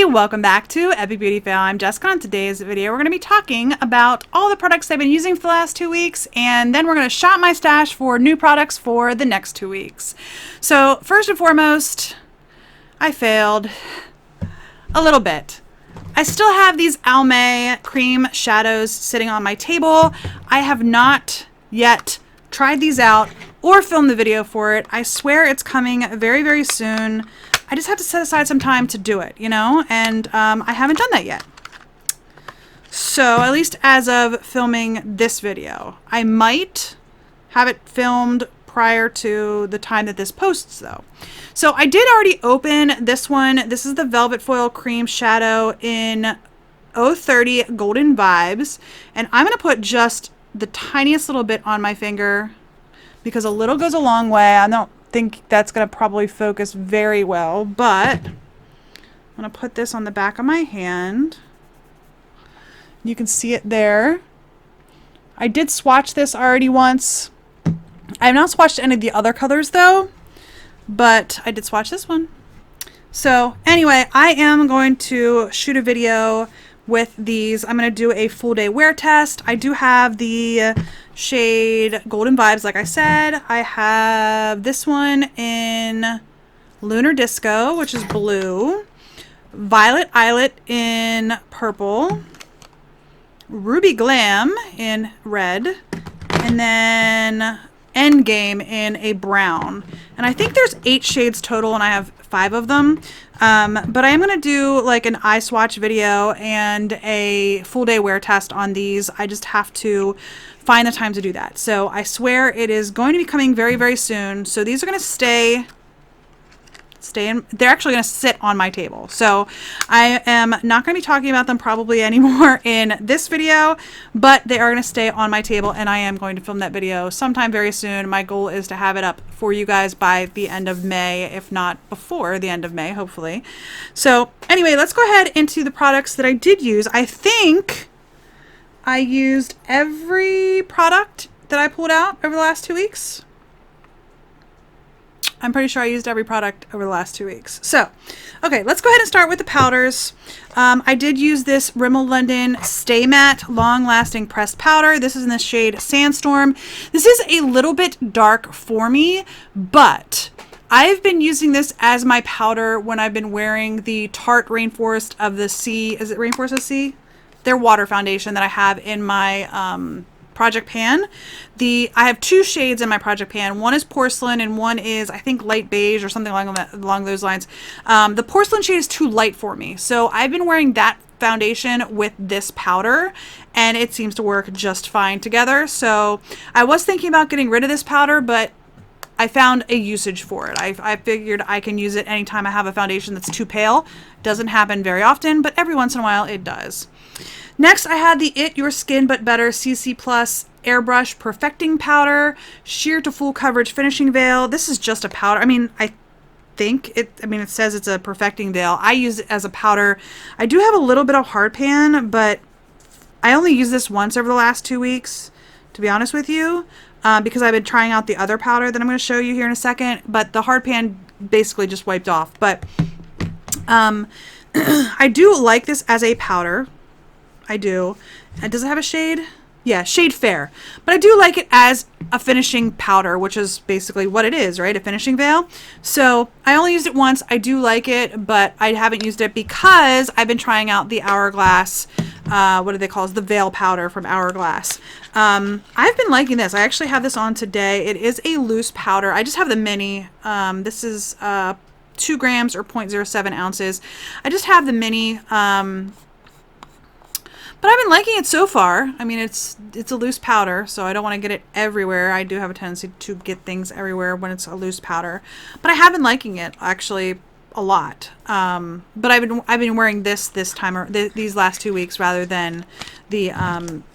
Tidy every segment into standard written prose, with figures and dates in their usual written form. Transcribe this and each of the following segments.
welcome back to Epic Beauty Fail. I'm Jessica. On today's video, we're going to be talking about all the products I've been using for the last 2 weeks, and then we're going to shop my stash for new products for the next 2 weeks. So first and foremost, I failed a little bit. I still have these Almay cream shadows sitting on my table. I have not yet tried these out or filmed the video for it. I swear it's coming very, very soon. I just have to set aside some time to do it, you know, and I haven't done that yet. So at least as of filming this video, I might have it filmed prior to the time that this posts though. So I did already open this one. This is the Velvet Foil Cream Shadow in 030 Golden Vibes. And I'm going to put just the tiniest little bit on my finger because a little goes a long way. I don't think that's going to probably focus very well, but I'm going to put this on the back of my hand. You can see it there. I did swatch this already once. I have not swatched any of the other colors though, but I did swatch this one. So anyway, I am going to shoot a video with these. I'm going to do a full day wear test. I do have the shade Golden Vibes, like I said. I have this one in Lunar Disco, which is blue, Violet Islet in purple, Ruby Glam in red, and then Endgame in a brown. And I think there's 8 shades total and I have 5 of them. But I am going to do like an eye swatch video and a full day wear test on these. I just have to find the time to do that. So I swear it is going to be coming very, very soon. So these are going to stay in, they're actually going to sit on my table. So I am not going to be talking about them probably anymore in this video, but they are going to stay on my table and I am going to film that video sometime very soon. My goal is to have it up for you guys by the end of May, if not before the end of May, hopefully. So anyway, let's go ahead into the products that I did use. I think I used every product that I pulled out over the last 2 weeks. I'm pretty sure I used every product over the last 2 weeks. So, okay, let's go ahead and start with the powders. I did use this Rimmel London Stay Matte Long Lasting Pressed Powder. This is in the shade Sandstorm. This is a little bit dark for me, but I've been using this as my powder when I've been wearing the Tarte Rainforest of the Sea. Is it Rainforest of the Sea? Their water foundation that I have in my project pan. I have 2 shades in my project pan. One is porcelain and one is, I think, light beige or something along those lines. The porcelain shade is too light for me, so I've been wearing that foundation with this powder and it seems to work just fine together. So I was thinking about getting rid of this powder, but I found a usage for it. I figured I can use it anytime I have a foundation that's too pale. Doesn't happen very often, but every once in a while it does. Next, I had the It Your Skin But Better CC Plus Airbrush Perfecting Powder, Sheer to Full Coverage Finishing Veil. This is just a powder. I mean, I think it says it's a perfecting veil. I use it as a powder. I do have a little bit of hard pan, but I only used this once over the last 2 weeks, to be honest with you, because I've been trying out the other powder that I'm going to show you here in a second, but the hard pan basically just wiped off. But I do like this as a powder. I do. Does it have a shade? Yeah, shade Fair. But I do like it as a finishing powder, which is basically what it is, right? A finishing veil. So I only used it once. I do like it, but I haven't used it because I've been trying out the Hourglass, what do they call it? The veil powder from Hourglass. I've been liking this. I actually have this on today. It is a loose powder. I just have the mini. This is 2 grams or 0.07 ounces. I just have the mini. But I've been liking it so far. I mean, it's a loose powder, so I don't want to get it everywhere. I do have a tendency to get things everywhere when it's a loose powder. But I have been liking it actually a lot. But I've been wearing this time or these last 2 weeks rather than the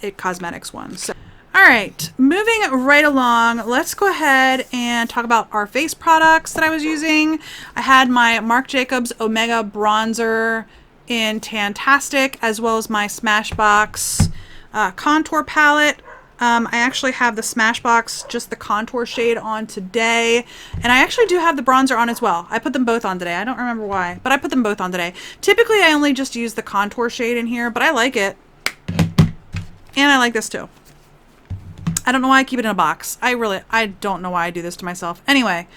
It Cosmetics one. So, all right, moving right along, let's go ahead and talk about our face products that I was using. I had my Marc Jacobs Omega Bronzer in Tantastic, as well as my Smashbox contour palette I actually have the Smashbox, just the contour shade on today. And I actually do have the bronzer on as well. I put them both on today. I don't remember why, but I put them both on today. Typically, I only just use the contour shade in here, but I like it. And I like this too. I don't know why I keep it in a box. I don't know why I do this to myself. Anyway,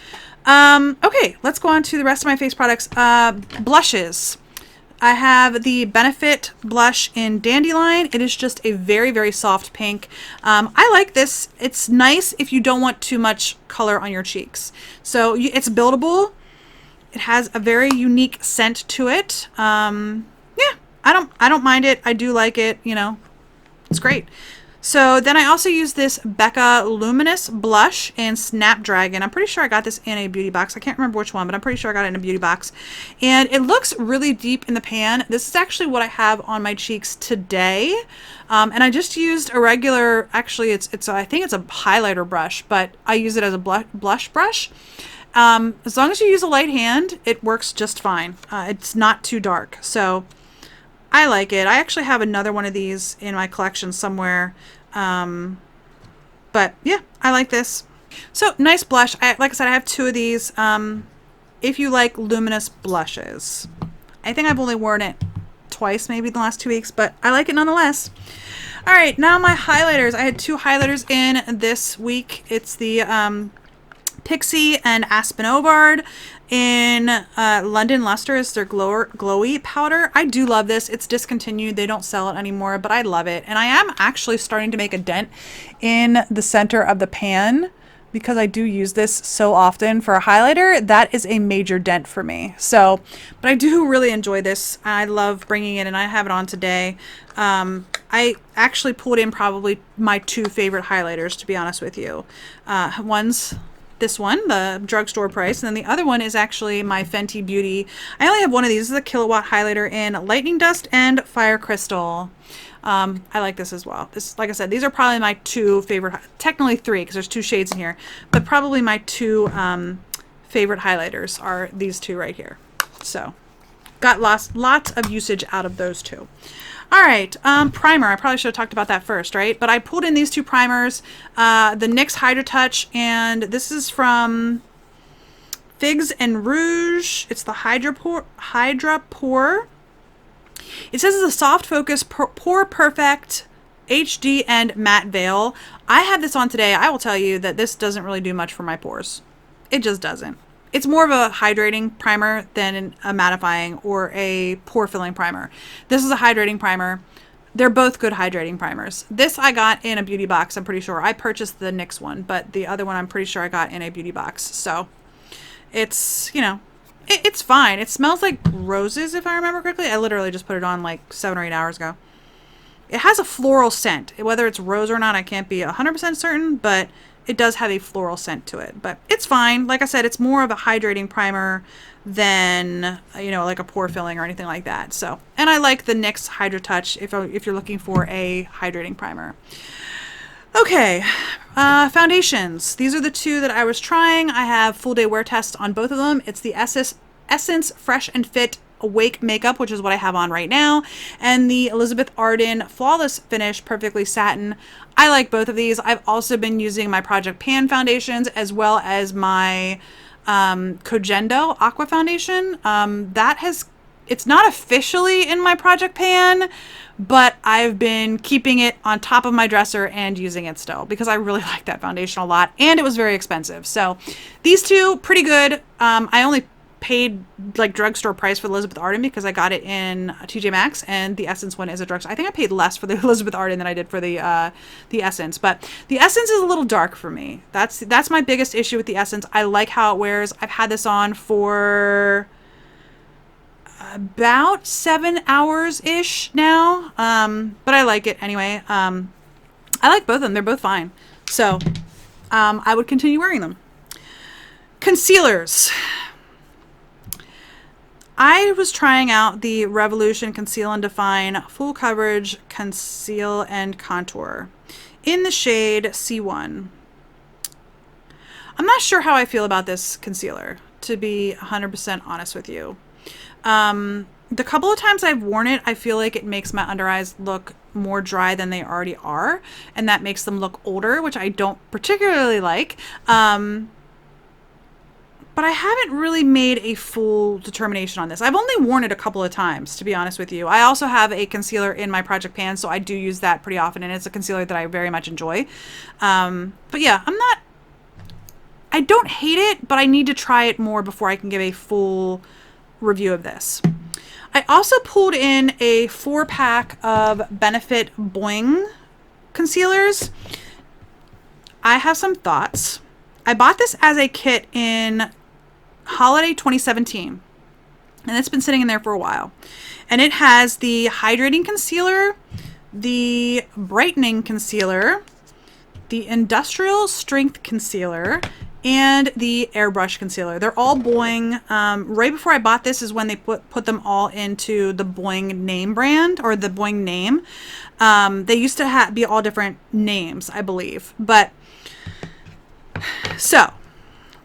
okay, let's go on to the rest of my face products. Blushes. I have the Benefit blush in Dandelion. It is just a very, very soft pink. I like this. It's nice if you don't want too much color on your cheeks. So it's buildable. It has a very unique scent to it. Yeah, I don't mind it. I do like it, you know. It's great. So then I also use this Becca Luminous blush in Snapdragon. I'm pretty sure I got this in a beauty box. I can't remember which one, but I'm pretty sure I got it in a beauty box. And it looks really deep in the pan. This is actually what I have on my cheeks today. And I just used a regular, actually I think it's a highlighter brush, but I use it as a blush brush. As long as you use a light hand, it works just fine. It's not too dark. So I like it. I actually have another one of these in my collection somewhere. But yeah, I like this. So nice blush. Like I said, I have two of these. If you like luminous blushes, I think I've only worn it twice maybe in the last 2 weeks, but I like it nonetheless. All right, now my highlighters. I had two highlighters in this week. It's the Pixie and Aspen Ovard in London Luster is their glowy powder. I do love this. It's discontinued. They don't sell it anymore, but I love it. And I am actually starting to make a dent in the center of the pan because I do use this so often for a highlighter. That is a major dent for me. So, but I do really enjoy this. I love bringing it, and I have it on today. I actually pulled in probably my two favorite highlighters, to be honest with you. One's this one, the drugstore price, and then the other one is actually my Fenty Beauty. I only have one of these. This is a Kilowatt highlighter in Lightning Dust and Fire Crystal. I like this as well. This, like I said, these are probably my two favorite, technically three because there's two shades in here, but probably my two favorite highlighters are these two right here. So got lots of usage out of those two. All right, primer. I probably should have talked about that first, right? But I pulled in these two primers, the NYX Hydra Touch, and this is from Figs and Rouge. It's the Hydra Pore. It says it's a soft focus, pore perfect, HD and matte veil. I have this on today. I will tell you that this doesn't really do much for my pores. It just doesn't. It's more of a hydrating primer than a mattifying or a pore filling primer. This is a hydrating primer. They're both good hydrating primers. This I got in a beauty box, I'm pretty sure. I purchased the NYX one, but the other one I'm pretty sure I got in a beauty box. So it's, you know, it's fine. It smells like roses, if I remember correctly. I literally just put it on like 7 or 8 hours ago. It has a floral scent. Whether it's rose or not, I can't be 100% certain, but it does have a floral scent to it, but it's fine. Like I said, it's more of a hydrating primer than, you know, like a pore filling or anything like that. So, and I like the NYX Hydra Touch if you're looking for a hydrating primer. Okay, foundations. These are the two that I was trying. I have full day wear tests on both of them. It's the Essence Fresh and Fit Awake Makeup, which is what I have on right now, and the Elizabeth Arden Flawless Finish Perfectly Satin. I like both of these. I've also been using my Project Pan foundations as well as my Cogendo Aqua Foundation. It's not officially in my Project Pan, but I've been keeping it on top of my dresser and using it still because I really like that foundation a lot, and it was very expensive. So these two, pretty good. I only paid like drugstore price for the Elizabeth Arden because I got it in TJ Maxx, and the Essence one is a drugstore. I think I paid less for the Elizabeth Arden than I did for the Essence, but the Essence is a little dark for me. That's my biggest issue with the Essence. I like how it wears. I've had this on for about 7 hours ish now, but I like it anyway. I like both of them. They're both fine. So I would continue wearing them. Concealers. I was trying out the Revolution Conceal and Define Full Coverage Conceal and Contour in the shade C1. I'm not sure how I feel about this concealer, to be 100% honest with you. The couple of times I've worn it, I feel like it makes my under eyes look more dry than they already are, and that makes them look older, which I don't particularly like. But I haven't really made a full determination on this. I've only worn it a couple of times, to be honest with you. I also have a concealer in my project pan, so I do use that pretty often, and it's a concealer that I very much enjoy. But yeah, I don't hate it, but I need to try it more before I can give a full review of this. I also pulled in a 4-pack of Benefit Boing concealers. I have some thoughts. I bought this as a kit in Holiday 2017, and it's been sitting in there for a while. And it has the hydrating concealer, the brightening concealer, the industrial strength concealer, and the airbrush concealer. They're all Boing. Right before I bought this is when they put them all into the Boing name brand, or the Boing name. They used to be all different names, I believe. But so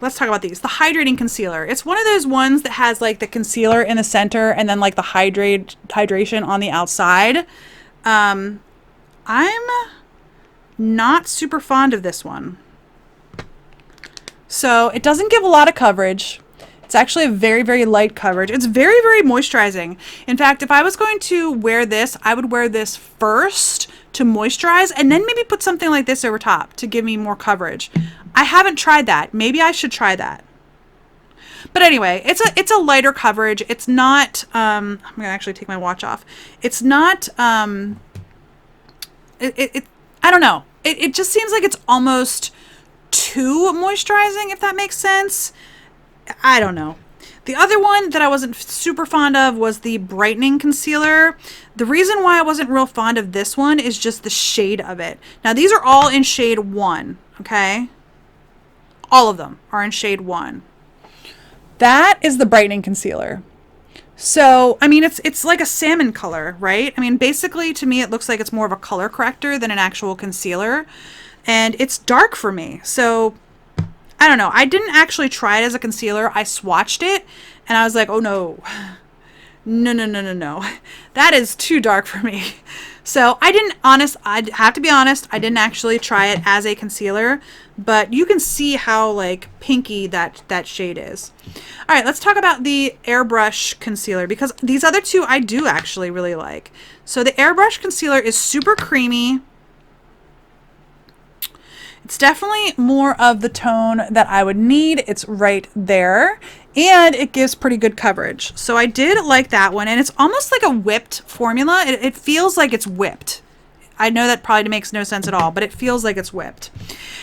let's talk about these. The hydrating concealer. It's one of those ones that has like the concealer in the center and then like the hydration on the outside. I'm not super fond of this one. So it doesn't give a lot of coverage. It's actually a very, very light coverage. It's very, very moisturizing. In fact, if I was going to wear this, I would wear this first to moisturize and then maybe put something like this over top to give me more coverage. I haven't tried that. Maybe I should try that. But anyway, it's a lighter coverage. It's not, I'm going to actually take my watch off. It's not, I don't know. It just seems like it's almost too moisturizing, if that makes sense. I don't know. The other one that I wasn't super fond of was the brightening concealer. The reason why I wasn't real fond of this one is just the shade of it. Now these are all in shade 1, okay? All of them are in shade 1. That is the brightening concealer. So, I mean, it's like a salmon color, right? I mean, basically to me it looks like it's more of a color corrector than an actual concealer. And it's dark for me. So I don't know. I didn't actually try it as a concealer. I swatched it and I was like, oh no. No. That is too dark for me. So I'd have to be honest, I didn't actually try it as a concealer, but you can see how like pinky that shade is. All right, let's talk about the airbrush concealer, because these other two I do actually really like. So the airbrush concealer is super creamy. It's definitely more of the tone that I would need. It's right there, and it gives pretty good coverage. So I did like that one, and it's almost like a whipped formula. It feels like it's whipped. I know that probably makes no sense at all, but it feels like it's whipped.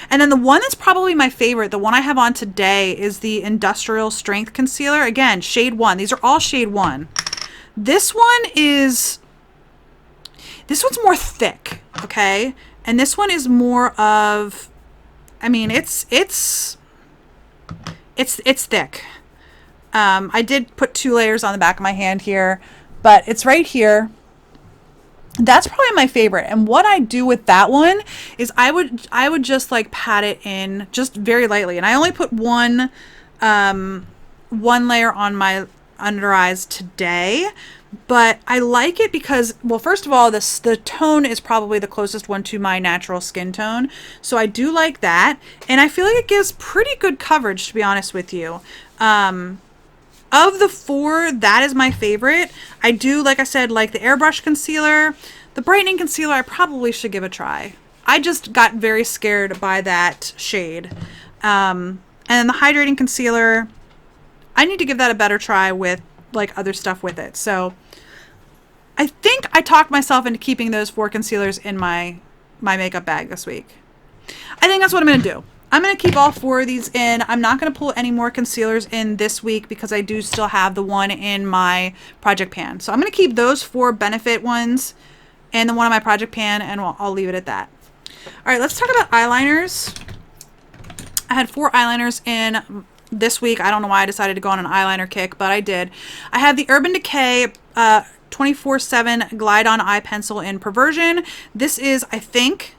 And then the one that's probably my favorite, the one I have on today, is the Industrial Strength Concealer. Again, shade 1. These are all shade 1. This one's more thick, okay? And this one is more of, I mean, it's thick. I did put 2 layers on the back of my hand here, but it's right here. That's probably my favorite. And what I do with that one is I would just like pat it in just very lightly. And I only put one layer on my under eyes today. But I like it because, well, first of all, the tone is probably the closest one to my natural skin tone. So I do like that. And I feel like it gives pretty good coverage, to be honest with you. Of the 4, that is my favorite. I do, like I said, like the airbrush concealer. The brightening concealer, I probably should give a try. I just got very scared by that shade. And the hydrating concealer, I need to give that a better try with like other stuff with it. So I think I talked myself into keeping those 4 concealers in my makeup bag this week. I think that's what I'm going to do. I'm going to keep all 4 of these in. I'm not going to pull any more concealers in this week because I do still have the one in my project pan. So I'm going to keep those 4 Benefit ones and the one in my project pan, and I'll leave it at that. All right, let's talk about eyeliners. I had 4 eyeliners in this week. I don't know why I decided to go on an eyeliner kick, but I did. I have the Urban Decay 24/7 Glide On Eye Pencil in Perversion. This is, I think,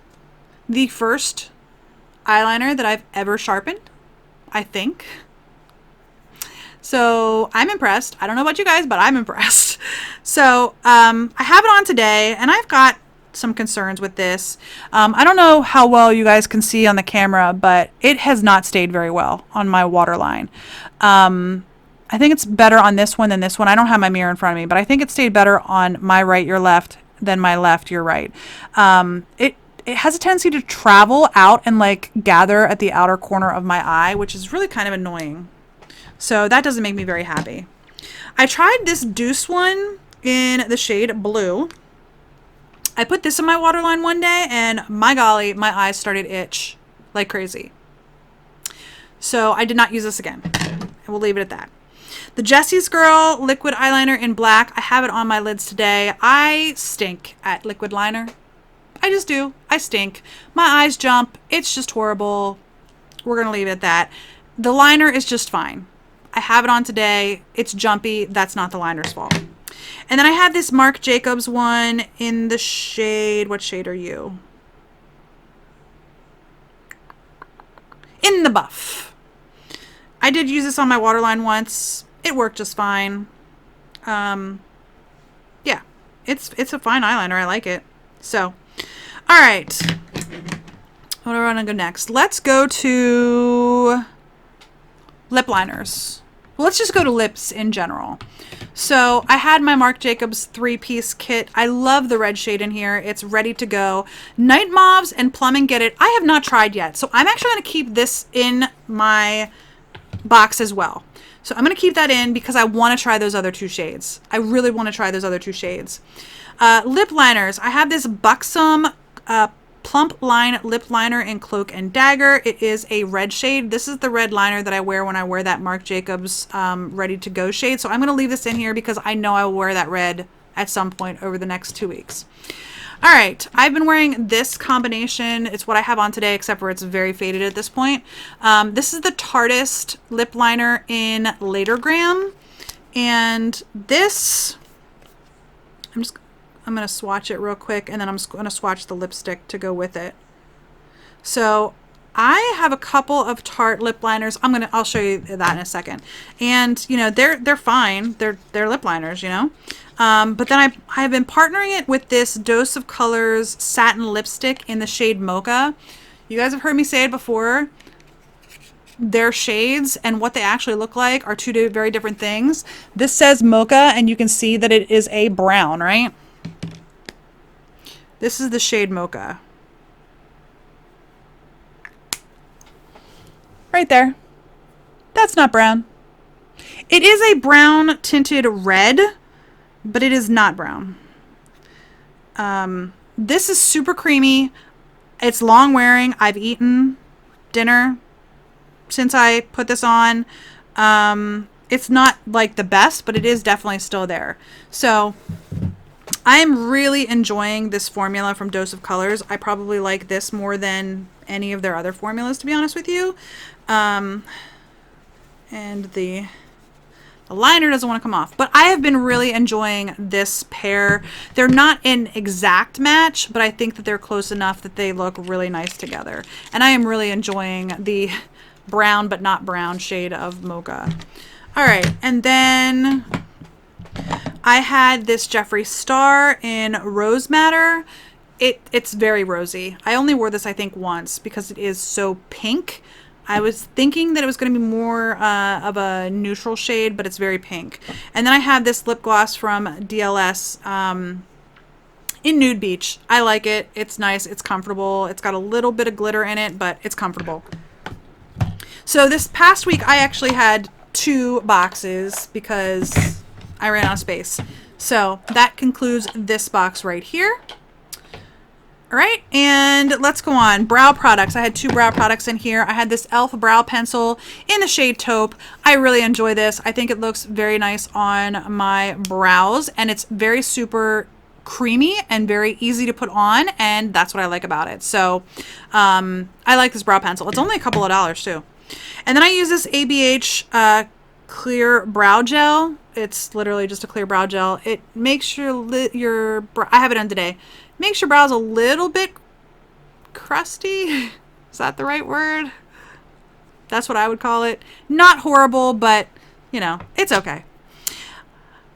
the first eyeliner that I've ever sharpened, I think. So I'm impressed. I don't know about you guys, but I'm impressed. So I have it on today, and I've got some concerns with this. I don't know how well you guys can see on the camera, but it has not stayed very well on my waterline. I think it's better on this one than this one. I don't have my mirror in front of me, but I think it stayed better on my right, your left than my left, your right. It has a tendency to travel out and like gather at the outer corner of my eye, which is really kind of annoying. So that doesn't make me very happy. I tried this Deuce one in the shade Blue. I put this in my waterline one day and my golly, my eyes started to itch like crazy. So I did not use this again. And we'll leave it at that. The Jessie's Girl liquid eyeliner in black. I have it on my lids today. I stink at liquid liner. I just do. I stink. My eyes jump. It's just horrible. We're going to leave it at that. The liner is just fine. I have it on today. It's jumpy. That's not the liner's fault. And then I have this Marc Jacobs one in the shade. What shade are you? In the Buff. I did use this on my waterline once. It worked just fine. Yeah, it's a fine eyeliner. I like it. So, all right. What do I want to go next? Let's go to lip liners. Well, let's just go to lips in general. So I had my Marc Jacobs 3-piece kit. I love the red shade in here. It's ready to go. Night Mauves and Plum and Get It, I have not tried yet. So I'm actually going to keep this in my box as well. So I'm going to keep that in because I want to try those other two shades. I really want to try those other two shades. Lip liners. I have this Buxom Plump Line lip liner in Cloak and Dagger. It is a red shade. This is the red liner that I wear when I wear that Marc Jacobs Ready to Go shade. So I'm going to leave this in here because I know I will wear that red at some point over the next 2 weeks. All right, I've been wearing this combination. It's what I have on today, except for it's very faded at this point. This is the Tarteist lip liner in Latergram. And this, I'm going to swatch it real quick, and then I'm going to swatch the lipstick to go with it. So I have a couple of Tarte lip liners. I'll show you that in a second. And you know, they're fine. They're lip liners, you know. But then I have been partnering it with this Dose of Colors satin lipstick in the shade Mocha. You guys have heard me say it before. Their shades and what they actually look like are two very different things. This says Mocha, and you can see that it is a brown, right? This is the shade Mocha. Right there. That's not brown. It is a brown tinted red, but it is not brown. This is super creamy. It's long wearing. I've eaten dinner since I put this on. It's not like the best, but it is definitely still there. So I'm really enjoying this formula from Dose of Colors. I probably like this more than any of their other formulas, to be honest with you. And the liner doesn't want to come off, but I have been really enjoying this pair. They're not an exact match, but I think that they're close enough that they look really nice together. And I am really enjoying the brown but not brown shade of Mocha. All right, and then I had this Jeffree Star in Rose Madder. It's very rosy. I only wore this, I think, once because it is so pink. I was thinking that it was going to be more of a neutral shade, but it's very pink. And then I had this lip gloss from DLS in Nude Beach. I like it. It's nice. It's comfortable. It's got a little bit of glitter in it, but it's comfortable. So this past week, I actually had 2 boxes because I ran out of space. So that concludes this box right here. All right, and let's go on. Brow products. I had 2 brow products in here. I had this e.l.f. brow pencil in the shade Taupe. I really enjoy this. I think it looks very nice on my brows, and it's very super creamy and very easy to put on, and that's what I like about it. So I like this brow pencil. It's only a couple of dollars too. And then I use this ABH clear brow gel. It's literally just a clear brow gel. It makes your I have it on today. Makes your brows a little bit crusty. Is that the right word? That's what I would call it. Not horrible, but you know, it's okay.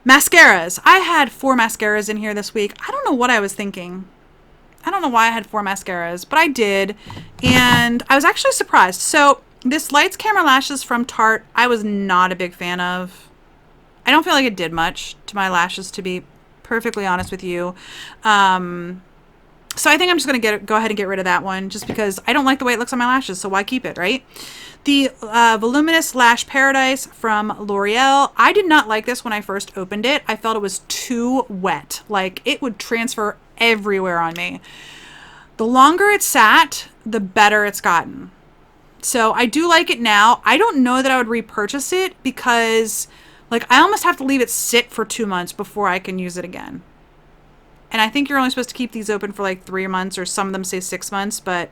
Mascaras. I had 4 mascaras in here this week. I don't know what I was thinking. I don't know why I had 4 mascaras, but I did. And I was actually surprised. So this Lights Camera Lashes from Tarte, I was not a big fan of. I don't feel like it did much to my lashes, to be perfectly honest with you. So I think I'm just going to go ahead and get rid of that one just because I don't like the way it looks on my lashes. So why keep it, right? The Voluminous Lash Paradise from L'Oreal. I did not like this when I first opened it. I felt it was too wet. Like it would transfer everywhere on me. The longer it sat, the better it's gotten. So I do like it now. I don't know that I would repurchase it because like I almost have to leave it sit for 2 months before I can use it again. And I think you're only supposed to keep these open for like 3 months, or some of them say 6 months, but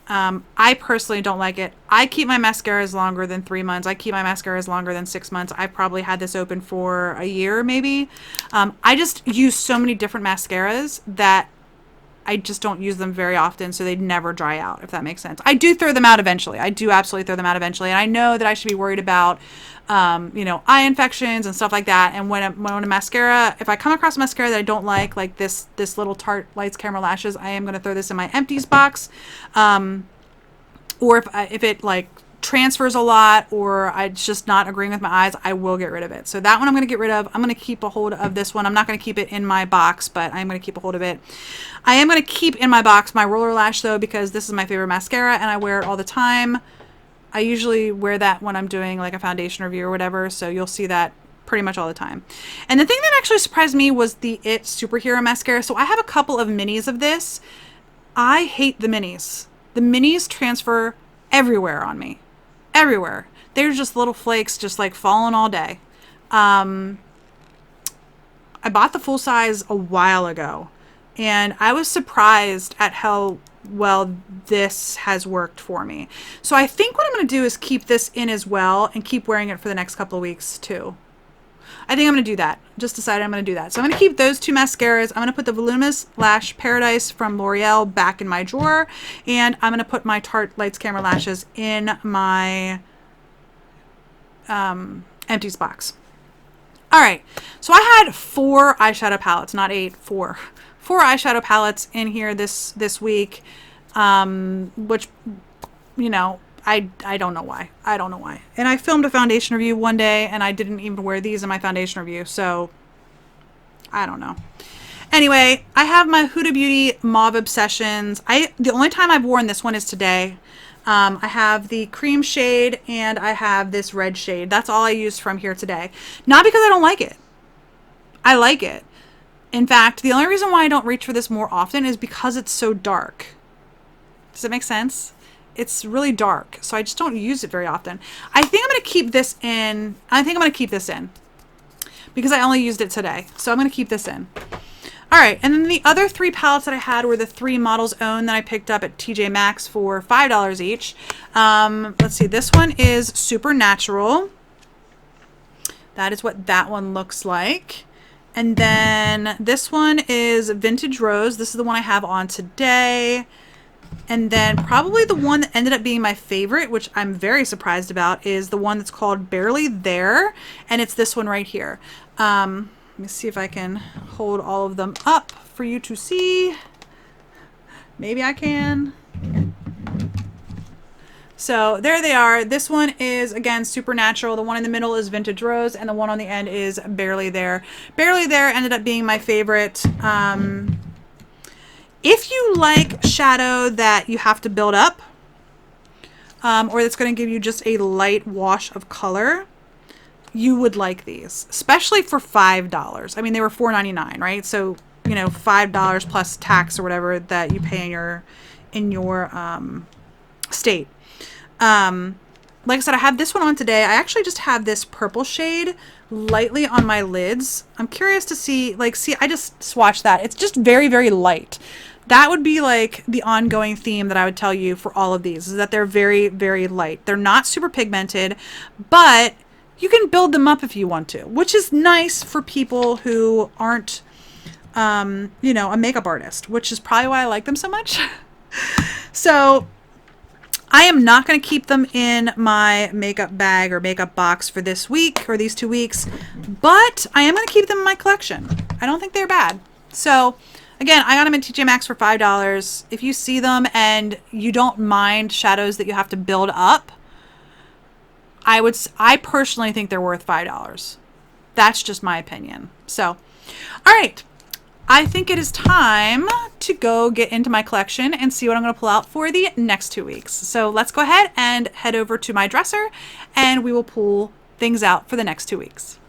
I personally don't like it. I keep my mascaras longer than 3 months. I keep my mascaras longer than 6 months. I probably had this open for a year maybe. I just use so many different mascaras that I just don't use them very often, so they never dry out, if that makes sense. I do throw them out eventually. I do absolutely throw them out eventually. And I know that I should be worried about, you know, eye infections and stuff like that. And when a mascara, if I come across a mascara that I don't like this little Tarte Lights Camera Lashes, I am going to throw this in my empties box. Or if it like transfers a lot, or it's just not agreeing with my eyes, I will get rid of it. So that one I'm going to get rid of. I'm going to keep a hold of this one. I'm not going to keep it in my box, but I'm going to keep a hold of it. I am going to keep in my box my Roller Lash though, because this is my favorite mascara and I wear it all the time. I usually wear that when I'm doing like a foundation review or whatever, so you'll see that pretty much all the time. And the thing that actually surprised me was the It Superhero Mascara. So I have a couple of minis of this. I hate the minis. The minis transfer everywhere on me. Everywhere. They're just little flakes just like falling all day. I bought the full size a while ago and I was surprised at how well this has worked for me. So I think what I'm going to do is keep this in as well and keep wearing it for the next couple of weeks too. I think I'm going to do that. Just decided I'm going to do that. So I'm going to keep those 2 mascaras. I'm going to put the Voluminous Lash Paradise from L'Oreal back in my drawer. And I'm going to put my Tarte Lights Camera Lashes in my empties box. All right. So I had 4 eyeshadow palettes, not 8, 4. 4 eyeshadow palettes in here this week, which, you know, I don't know why. I don't know why. And I filmed a foundation review one day and I didn't even wear these in my foundation review. So I don't know. Anyway, I have my Huda Beauty Mauve Obsessions. The only time I've worn this one is today. I have the cream shade and I have this red shade. That's all I used from here today. Not because I don't like it. I like it. In fact, the only reason why I don't reach for this more often is because it's so dark. Does that make sense? It's really dark, so I just don't use it very often. I think I'm going to keep this in. I think I'm going to keep this in because I only used it today. So I'm going to keep this in. All right, and then the other 3 palettes that I had were the 3 Models Own that I picked up at TJ Maxx for $5 each. Let's see, this one is Supernatural. That is what that one looks like. And then this one is Vintage Rose. This is the one I have on today. And then probably the one that ended up being my favorite, which I'm very surprised about, is the one that's called Barely There. And it's this one right here. Let me see if I can hold all of them up for you to see. Maybe I can. So there they are. This one is, again, Supernatural. The one in the middle is Vintage Rose, and the one on the end is Barely There. Barely There ended up being my favorite. If you like shadow that you have to build up, or that's going to give you just a light wash of color, you would like these, especially for $5. I mean, they were $4.99, right? So, you know, $5 plus tax or whatever that you pay in your state. Like I said, I have this one on today. I actually just have this purple shade lightly on my lids. I'm curious to see, I just swatched that. It's just very, very light. That would be like the ongoing theme that I would tell you for all of these, is that they're very, very light. They're not super pigmented, but you can build them up if you want to, which is nice for people who aren't, you know, a makeup artist, which is probably why I like them so much. So I am not going to keep them in my makeup bag or makeup box for this week or these 2 weeks, but I am going to keep them in my collection. I don't think they're bad. So Again, I got them in TJ Maxx for $5. If you see them and you don't mind shadows that you have to build up, I personally think they're worth $5. That's just my opinion. So, all right. I think it is time to go get into my collection and see what I'm going to pull out for the next 2 weeks. So let's go ahead and head over to my dresser and we will pull things out for the next 2 weeks.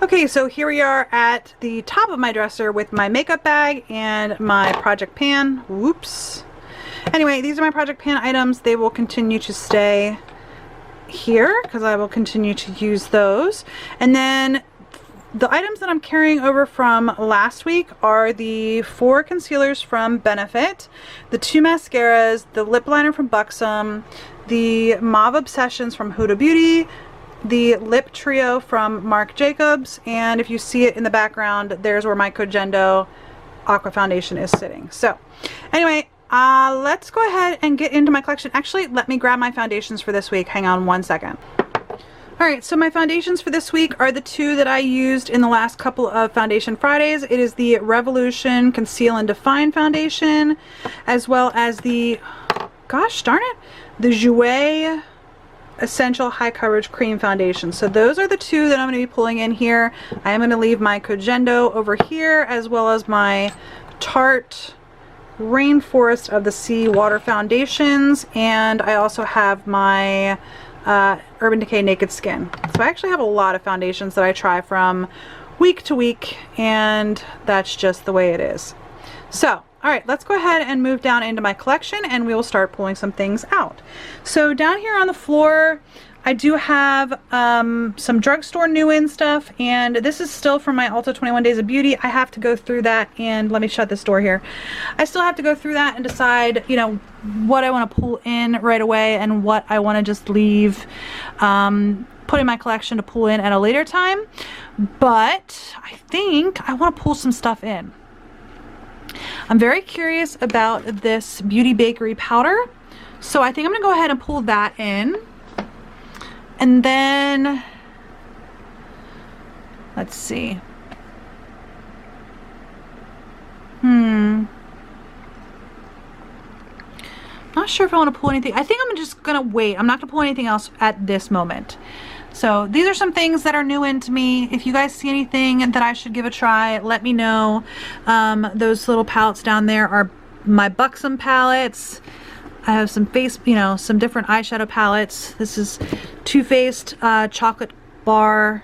Okay, so here we are at the top of my dresser with my makeup bag and my project pan. Whoops. Anyway, these are my project pan items. They will continue to stay here because I will continue to use those. And then the items that I'm carrying over from last week are the 4 concealers from Benefit, the 2 mascaras, the lip liner from Buxom, the Mauve Obsessions from Huda Beauty, the lip trio from Marc Jacobs, and if you see it in the background, there's where my Kojendo Aqua Foundation is sitting. So anyway, let's go ahead and get into my collection. Actually, let me grab my foundations for this week. Hang on one second. Alright, so my foundations for this week are the 2 that I used in the last couple of Foundation Fridays. It is the Revolution Conceal and Define Foundation, as well as the, gosh darn it, the Jouer Essential High Coverage Cream Foundation. So those are the 2 that I'm going to be pulling in here. I am going to leave my Kojendo over here, as well as my Tarte Rainforest of the Sea Water Foundations, and I also have my Urban Decay Naked Skin. So I actually have a lot of foundations that I try from week to week, and that's just the way it is. So, alright, let's go ahead and move down into my collection and we will start pulling some things out. So down here on the floor, I do have some drugstore new in stuff, and this is still from my Ulta 21 Days of Beauty. I have to go through that, and let me shut this door here. I still have to go through that and decide, you know, what I want to pull in right away and what I want to just leave, put in my collection to pull in at a later time. But I think I want to pull some stuff in. I'm very curious about this Beauty Bakery powder, so I think I'm going to go ahead and pull that in. And then, let's see. Not sure if I want to pull anything. I think I'm just going to wait. I'm not going to pull anything else at this moment. So these are some things that are new into me. If you guys see anything that I should give a try, let me know. Those little palettes down there are my Buxom palettes. I have some some different eyeshadow palettes. This is Too Faced chocolate bar.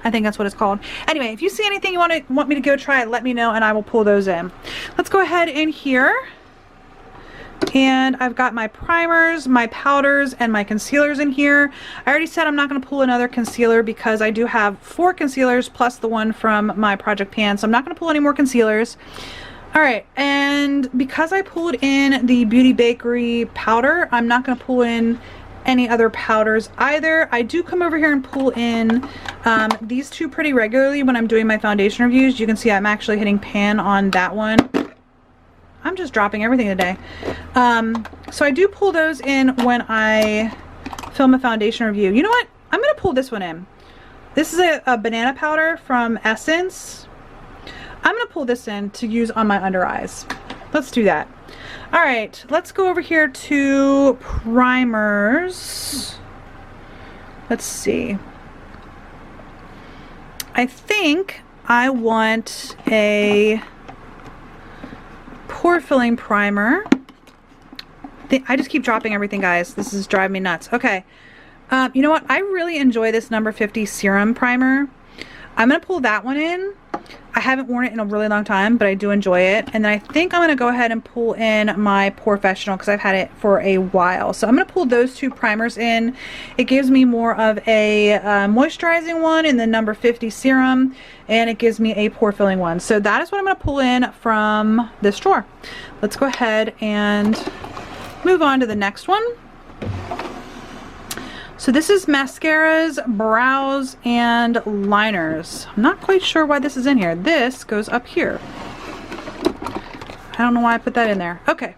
I think that's what it's called. Anyway, if you see anything you want me to go try, let me know and I will pull those in. Let's go ahead in here. And I've got my primers, my powders, and my concealers in here. I already said I'm not going to pull another concealer because I do have 4 concealers plus the one from my Project Pan, so I'm not going to pull any more concealers. Alright, and because I pulled in the Beauty Bakery powder, I'm not going to pull in any other powders either. I do come over here and pull in these 2 pretty regularly when I'm doing my foundation reviews. You can see I'm actually hitting pan on that one. I'm just dropping everything today. So I do pull those in when I film a foundation review. You know what? I'm going to pull this one in. This is a banana powder from Essence. I'm going to pull this in to use on my under eyes. Let's do that. Alright, let's go over here to primers. Let's see. I think I want a pore filling primer. I just keep dropping everything, guys. This is driving me nuts. Okay. You know what? I really enjoy this number 50 serum primer. I'm going to pull that one in. I haven't worn it in a really long time, but I do enjoy it. And then I think I'm going to go ahead and pull in my Porefessional because I've had it for a while. So I'm going to pull those 2 primers in. It gives me more of a moisturizing one in the number 50 serum, and it gives me a pore filling one. So that is what I'm going to pull in from this drawer. Let's go ahead and move on to the next one. So this is mascaras, brows, and liners. I'm not quite sure why this is in here. This goes up here. I don't know why I put that in there. Okay.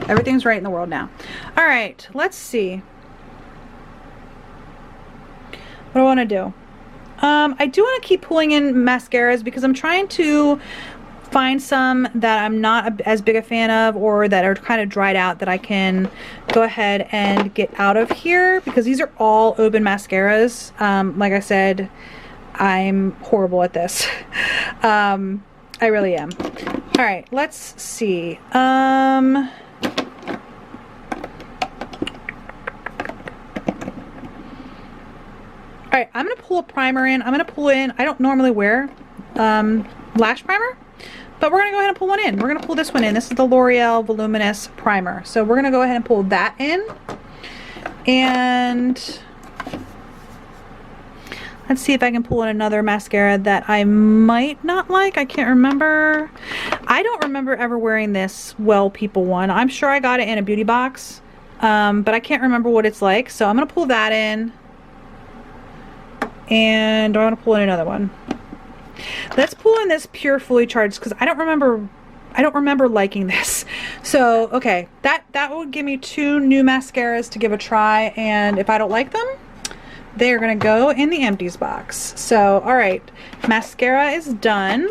Everything's right in the world now. Alright, let's see. What do I want to do? I do want to keep pulling in mascaras because I'm trying to find some that I'm not as big a fan of, or that are kind of dried out, that I can go ahead and get out of here, because these are all open mascaras. Like I said, I'm horrible at this. I really am. All right, let's see. All right, I'm gonna pull a primer in. I'm gonna pull in, I don't normally wear lash primer, but we're gonna go ahead and pull one in. We're gonna pull this one in. This is the L'Oreal Voluminous Primer. So we're gonna go ahead and pull that in. And let's see if I can pull in another mascara that I might not like. I can't remember. I don't remember ever wearing this Well People one. I'm sure I got it in a beauty box, but I can't remember what it's like. So I'm gonna pull that in. And I want to pull in another one. Let's pull in this Pure Fully Charged, because I don't remember liking this. So okay, that would give me 2 new mascaras to give a try, and if I don't like them, they're gonna go in the empties box. So all right, mascara is done.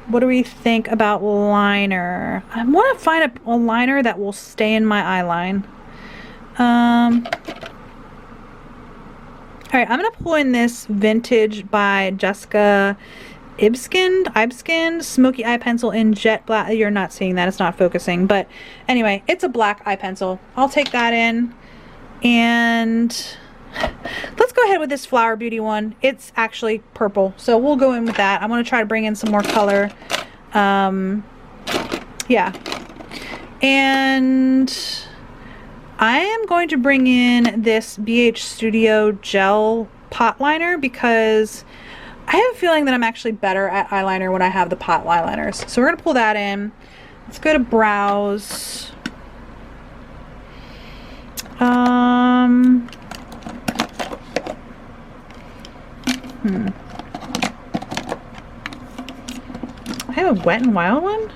What do we think about liner? I want to find a liner that will stay in my eye line. All right, I'm gonna pull in this Vintage by Jessica Ibskind Smoky Eye Pencil in Jet Black. You're not seeing that, it's not focusing, but anyway, it's a black eye pencil. I'll take that in, and let's go ahead with this Flower Beauty one. It's actually purple, so we'll go in with that. I'm gonna try to bring in some more color. Yeah, and I am going to bring in this BH Studio Gel Pot Liner, because I have a feeling that I'm actually better at eyeliner when I have the pot eyeliners. So we're going to pull that in. Let's go to Brows. I have a Wet n Wild one?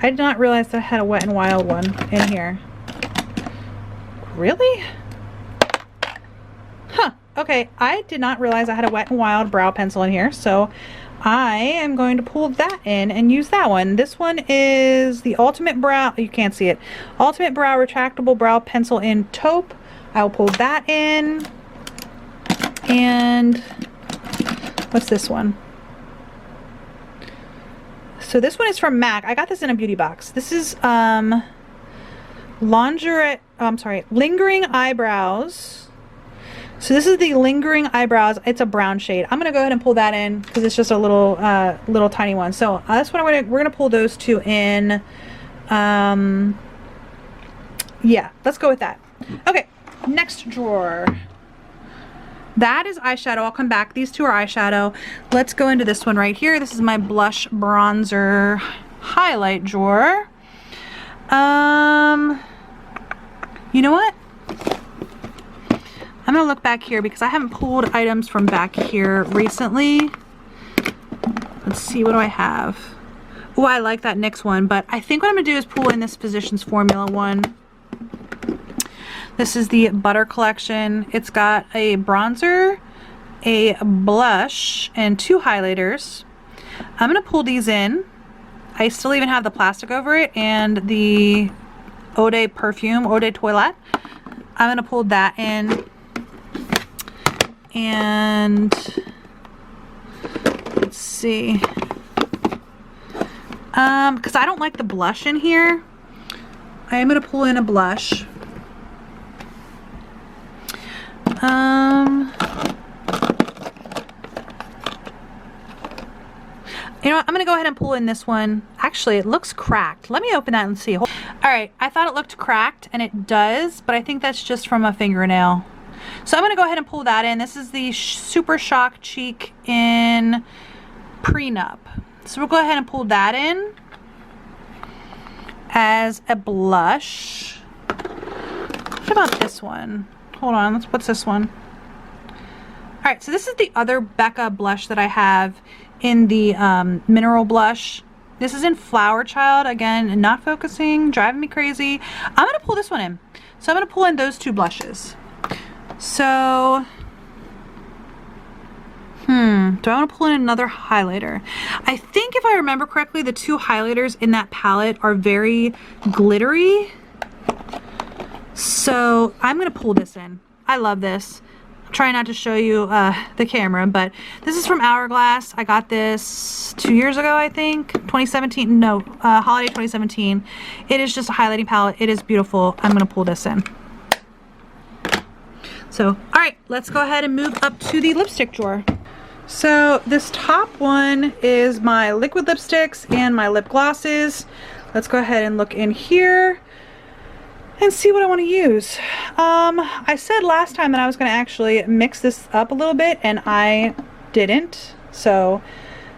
I did not realize that I had a Wet n Wild one in here. Really? Huh. Okay, I did not realize I had a Wet n Wild brow pencil in here, so I am going to pull that in and use that one. This one is the Ultimate Brow, you can't see it, Ultimate Brow Retractable Brow Pencil in Taupe. I will pull that in. And what's this one? So this one is from MAC. I got this in a beauty box. This is Lingering Eyebrows. So this is the Lingering Eyebrows. It's a brown shade. I'm gonna go ahead and pull that in because it's just a little little tiny one. So that's what we're gonna pull those 2 in. Yeah, let's go with that. Okay, next drawer. That is eyeshadow. I'll come back. These 2 are eyeshadow. Let's go into this one right here. This is my blush bronzer highlight drawer. You know what? I'm gonna look back here because I haven't pulled items from back here recently. Let's see, what do I have? Oh, I like that NYX one, but I think what I'm gonna do is pull in this Physicians Formula one. This is the Butter Collection. It's got a bronzer, a blush, and 2 highlighters. I'm gonna pull these in. I still even have the plastic over it and the Eau de perfume, Eau de Toilette. I'm gonna pull that in, and let's see, because I don't like the blush in here, I am gonna pull in a blush. You know what? I'm gonna go ahead and pull in this one. Actually, it looks cracked. Let me open that and see. All right, I thought it looked cracked, and it does, but I think that's just from a fingernail. So I'm gonna go ahead and pull that in. This is the Super Shock Cheek in Prenup. So we'll go ahead and pull that in as a blush. What about this one? Hold on, what's this one? All right, so this is the other Becca blush that I have in the mineral blush. This is in Flower Child. Again, not focusing, driving me crazy. I'm gonna pull this one in. So I'm gonna pull in those 2 blushes. So Do I want to pull in another highlighter? I think if I remember correctly, the two highlighters in that palette are very glittery. So I'm going to pull this in. I love this. I'm trying not to show you the camera, but this is from Hourglass. I got this 2 years ago, I think. 2017, no, holiday 2017. It is just a highlighting palette. It is beautiful. I'm going to pull this in. So, all right, let's go ahead and move up to the lipstick drawer. So this top one is my liquid lipsticks and my lip glosses. Let's go ahead and look in here and see what I want to use. I said last time that I was going to actually mix this up a little bit, and I didn't, so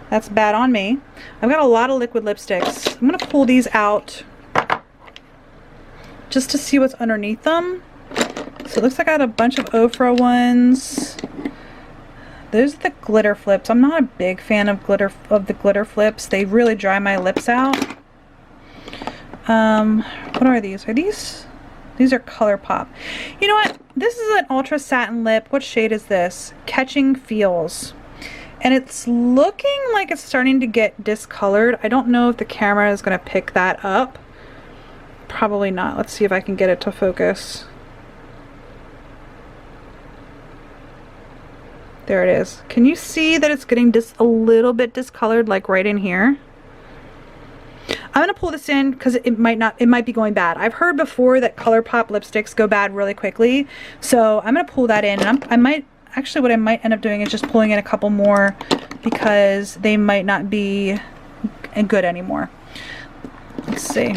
that's bad on me. I've got a lot of liquid lipsticks. I'm going to pull these out just to see what's underneath them. So it looks like I got a bunch of Ofra ones. Those are the glitter flips. I'm not a big fan of the glitter flips. They really dry my lips out. What are these? These are ColourPop. You know what? This is an ultra satin lip. What shade is this? Catching Feels. And it's looking like it's starting to get discolored. I don't know if the camera is going to pick that up. Probably not. Let's see if I can get it to focus. There it is. Can you see that it's getting just a little bit discolored, like right in here? I'm going to pull this in because it might be going bad. I've heard before that ColourPop lipsticks go bad really quickly. So I'm going to pull that in, and what I might end up doing is just pulling in a couple more because they might not be good anymore. Let's see.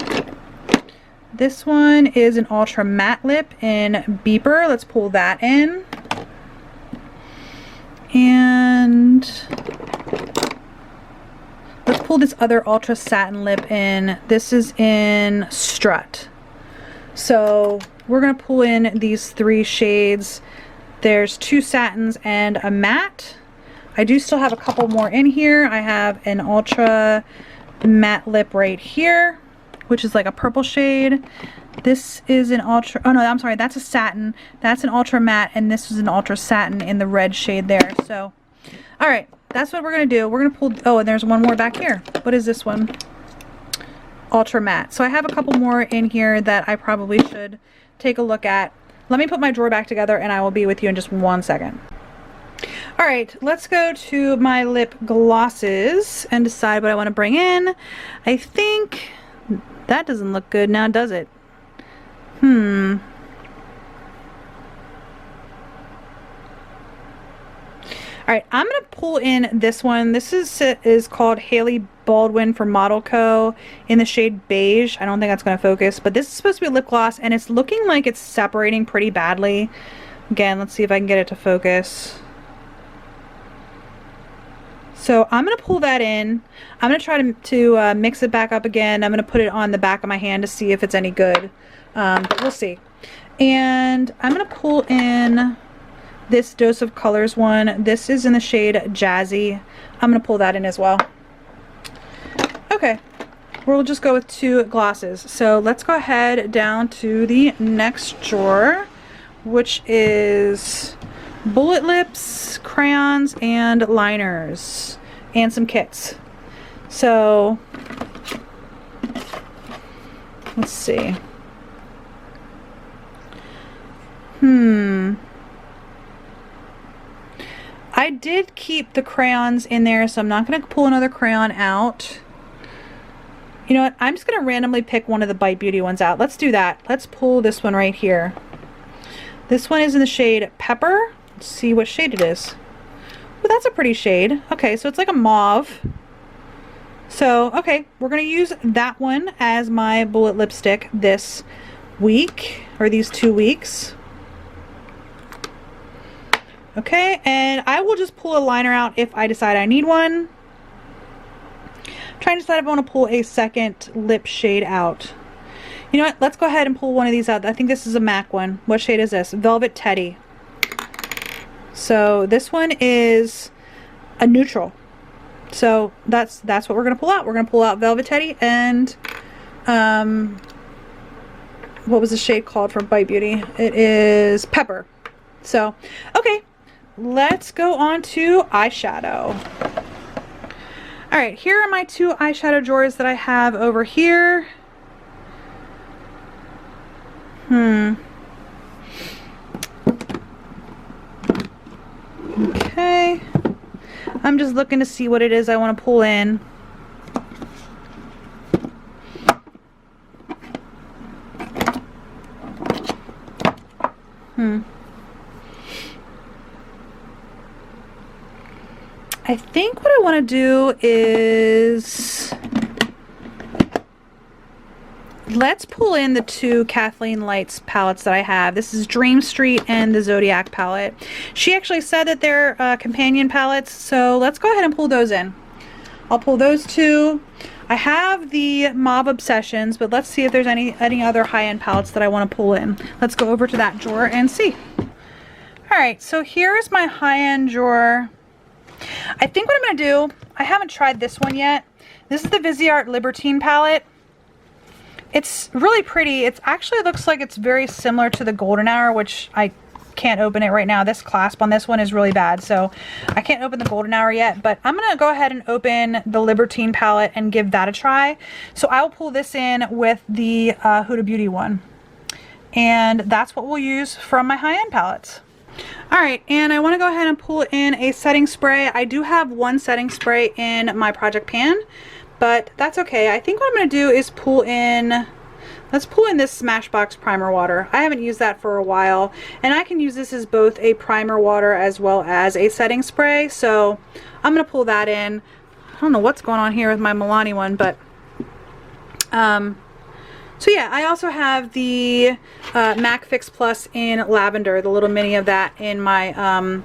This one is an ultra matte lip in Beeper. Let's pull that in. And let's pull this other ultra satin lip in. This is in Strut. So we're going to pull in these 3 shades. There's 2 satins and a matte. I do still have a couple more in here. I have an ultra matte lip right here, which is like a purple shade. This is an ultra, oh no, I'm sorry, that's a satin. That's an ultra matte, and this is an ultra satin in the red shade there. So, all right, that's what we're gonna do. We're gonna pull, oh, and there's one more back here. What is this one? Ultra matte. So I have a couple more in here that I probably should take a look at. Let me put my drawer back together and I will be with you in just 1 second. All right, let's go to my lip glosses and decide what I wanna bring in. I think that doesn't look good now, does it? Alright, I'm going to pull in this one. This is called Haley Baldwin for Model Co. in the shade Beige. I don't think that's going to focus, but this is supposed to be a lip gloss, and it's looking like it's separating pretty badly. Again, let's see if I can get it to focus. So I'm going to pull that in. I'm going to try to mix it back up again. I'm going to put it on the back of my hand to see if it's any good. But we'll see. And I'm going to pull in this Dose of Colors one. This is in the shade Jazzy. I'm going to pull that in as well. Okay. We'll just go with 2 glosses. So let's go ahead down to the next drawer, which is bullet lips, crayons, and liners, and some kits. So let's see. I did keep the crayons in there, so I'm not going to pull another crayon out. You know what? I'm just going to randomly pick one of the Bite Beauty ones out. Let's do that. Let's pull this one right here. This one is in the shade Pepper. Let's see what shade it is. Well, that's a pretty shade. Okay, so it's like a mauve. So, okay, we're going to use that one as my bullet lipstick this week, or these 2 weeks. Okay, and I will just pull a liner out if I decide I need one. I'm trying to decide if I want to pull a second lip shade out. You know what? Let's go ahead and pull one of these out. I think this is a MAC one. What shade is this? Velvet Teddy. So this one is a neutral. So that's what we're going to pull out. We're going to pull out Velvet Teddy and what was the shade called from Bite Beauty? It is Pepper. So, okay. let's go on to eyeshadow. All right, here are my two eyeshadow drawers that I have over here. Okay. I'm just looking to see what it is I want to pull in. I think what I want to do is let's pull in the two Kathleen Lights palettes that I have. This is Dream Street and the Zodiac palette. She actually said that they're companion palettes, so let's go ahead and pull those in. I'll pull those two. I have the Mauve Obsessions, but let's see if there's any other high-end palettes that I want to pull in. Let's go over to that drawer and see. Alright, so here is my high-end drawer. I think what I'm going to do, I haven't tried this one yet. This is the Viseart Libertine palette. It's really pretty. It actually looks like it's very similar to the Golden Hour, which I can't open it right now. This clasp on this one is really bad, so I can't open the Golden Hour yet, but I'm going to go ahead and open the Libertine palette and give that a try. So I will pull this in with the Huda Beauty one. And that's what we'll use from my high-end palettes. Alright, and I want to go ahead and pull in a setting spray. I do have one setting spray in my project pan, but that's okay. I think what I'm going to do is pull in, let's pull in this Smashbox Primer Water. I haven't used that for a while, and I can use this as both a primer water as well as a setting spray, so I'm going to pull that in. I don't know what's going on here with my Milani one, but so yeah, I also have the MAC Fix Plus in Lavender, the little mini of that in my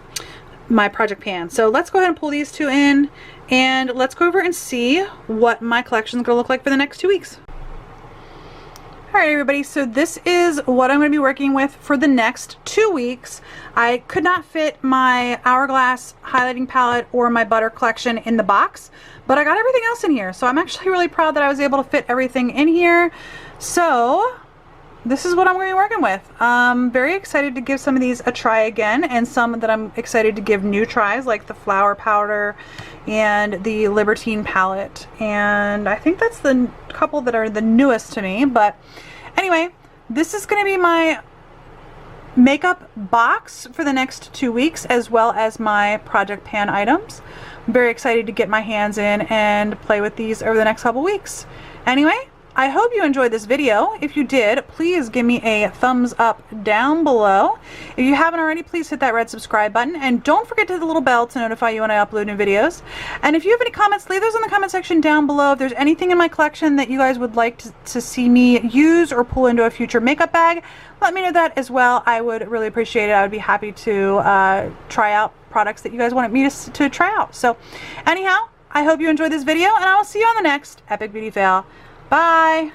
my project pan. So let's go ahead and pull these two in, and let's go over and see what my collection is going to look like for the next 2 weeks. Alright everybody, so this is what I'm going to be working with for the next 2 weeks. I could not fit my Hourglass highlighting palette or my Butter collection in the box, but I got everything else in here. So I'm actually really proud that I was able to fit everything in here. So this is what I'm going to be working with. I'm very excited to give some of these a try again, and some that I'm excited to give new tries, like the Flower Powder and the Libertine palette. And I think that's the couple that are the newest to me. But anyway, this is going to be my makeup box for the next 2 weeks, as well as my project pan items. I'm very excited to get my hands in and play with these over the next couple weeks. Anyway, I hope you enjoyed this video. If you did, please give me a thumbs up down below. If you haven't already, please hit that red subscribe button, and don't forget to hit the little bell to notify you when I upload new videos. And if you have any comments, leave those in the comment section down below. If there's anything in my collection that you guys would like to see me use or pull into a future makeup bag, let me know that as well. I would really appreciate it. I would be happy to try out products that you guys wanted me to try out. So anyhow, I hope you enjoyed this video, and I will see you on the next Epic Beauty Fail. Bye!